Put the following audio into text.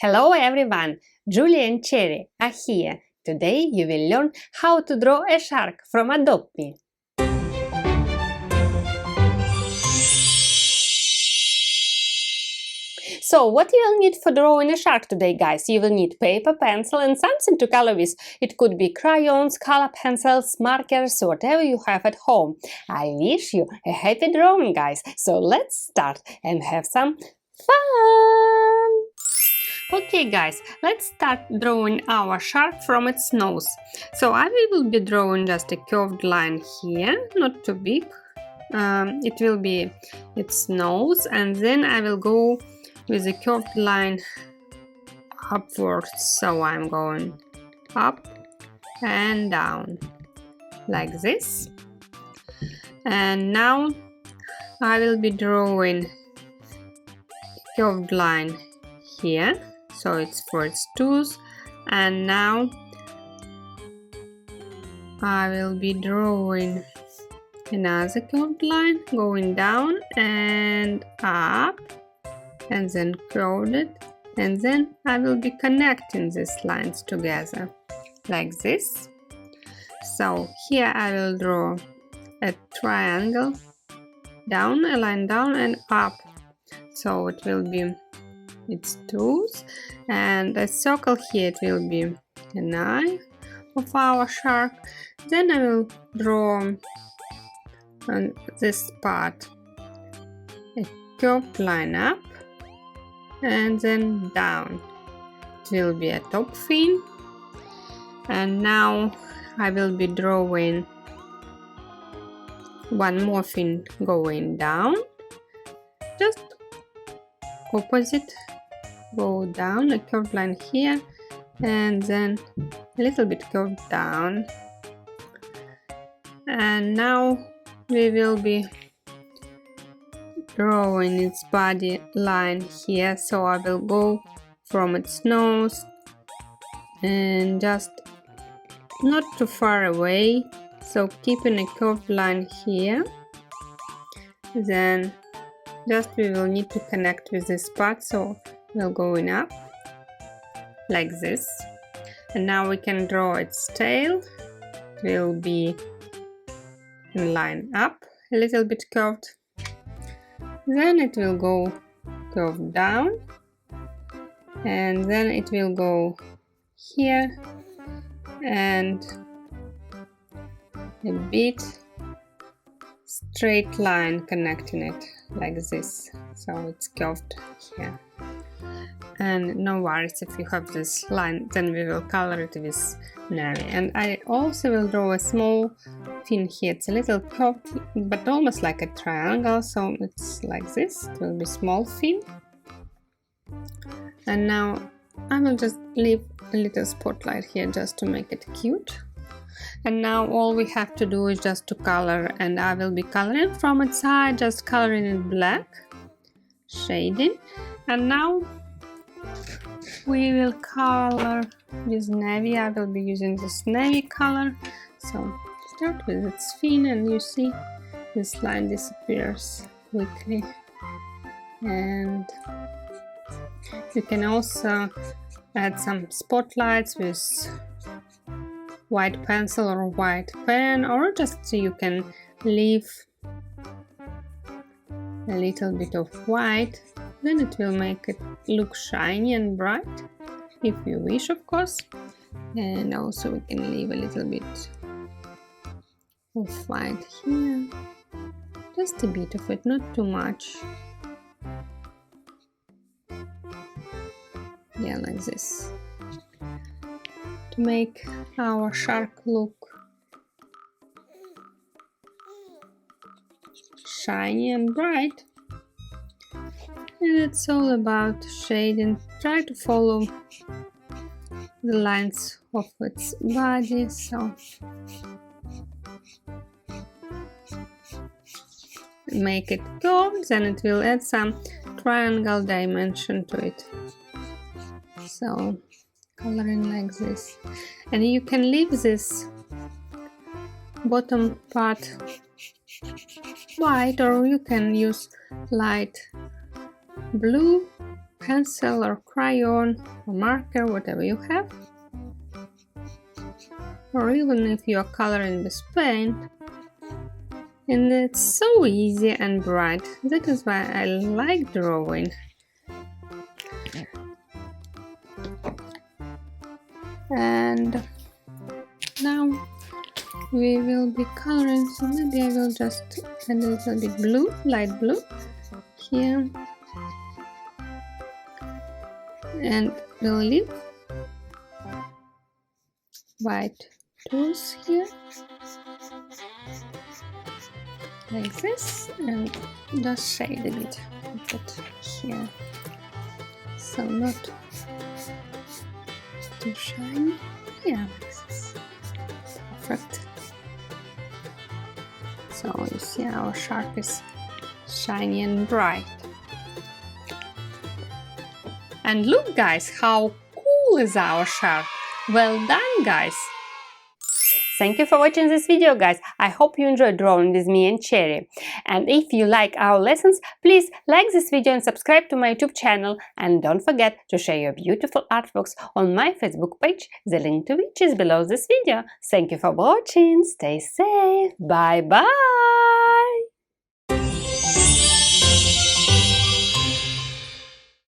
Hello everyone! Julia and Cherry are here. Today you will learn how to draw a shark from Adopt Me. So what you will need for drawing a shark today, guys? You will need paper, pencil and something to color with. It could be crayons, color pencils, markers, whatever you have at home. I wish you a happy drawing, guys. So let's start and have some fun! Okay guys, let's start drawing our shark from its nose. So I will be drawing just a curved line here, not too big. It will be its nose, and then I will go with a curved line upwards. So I'm going up and down like this. And now I will be drawing a curved line here. So it's for its tooth, and now I will be drawing another curved line going down and up, and then curved it, and then I will be connecting these lines together like this. So here I will draw a triangle down, a line down and up, so it will be its tooth, and a circle here, it will be an eye of our shark. Then I will draw on this part a curved line up and then down. It will be a top fin, and now I will be drawing one more fin going down, just opposite, go down, a curved line here and then a little bit curved down. And now we will be drawing its body line here, so I will go from its nose and just not too far away, so keeping a curved line here. Then just we will need to connect with this part, so we're going up like this. And now we can draw its tail. It will be in line up, a little bit curved. Then it will go curved down, and then it will go here and a bit straight line connecting it like this, so it's curved here. And no worries, if you have this line, then we will color it with navy. And I also will draw a small fin here. It's a little curved, but almost like a triangle, so it's like this. It will be small fin. And now I will just leave a little spotlight here just to make it cute. And now all we have to do is just to color, and I will be coloring from its side, just coloring it black, shading. And now we will color with navy. I will be using this navy color. So start with its fin, and you see this line disappears quickly. And you can also add some spotlights with white pencil or white pen, or just so you can leave a little bit of white. Then it will make it look shiny and bright, if you wish, of course. And also we can leave a little bit of white here, just a bit of it, not too much. Yeah, like this, to make our shark look shiny and bright. And it's all about shading. Try to follow the lines of its body, so make it curved, then it will add some triangle dimension to it. So coloring like this, and you can leave this bottom part white, or you can use light blue pencil or crayon or marker, whatever you have. Or even if you are coloring with paint. And it's so easy and bright. That is why I like drawing. And now we will be coloring, so maybe I will just add a little bit blue, light blue here, and we'll leave white tools here, like this, and just shade a bit, put it here, so not too shiny. Yeah, this is perfect. So you see our shark is shiny and bright. And look guys, how cool is our shark! Well done guys! Thank you for watching this video guys. I hope you enjoyed drawing with me and Cherry. And if you like our lessons, please like this video and subscribe to my YouTube channel. And don't forget to share your beautiful artworks on my Facebook page, the link to which is below this video. Thank you for watching. Stay safe. Bye bye.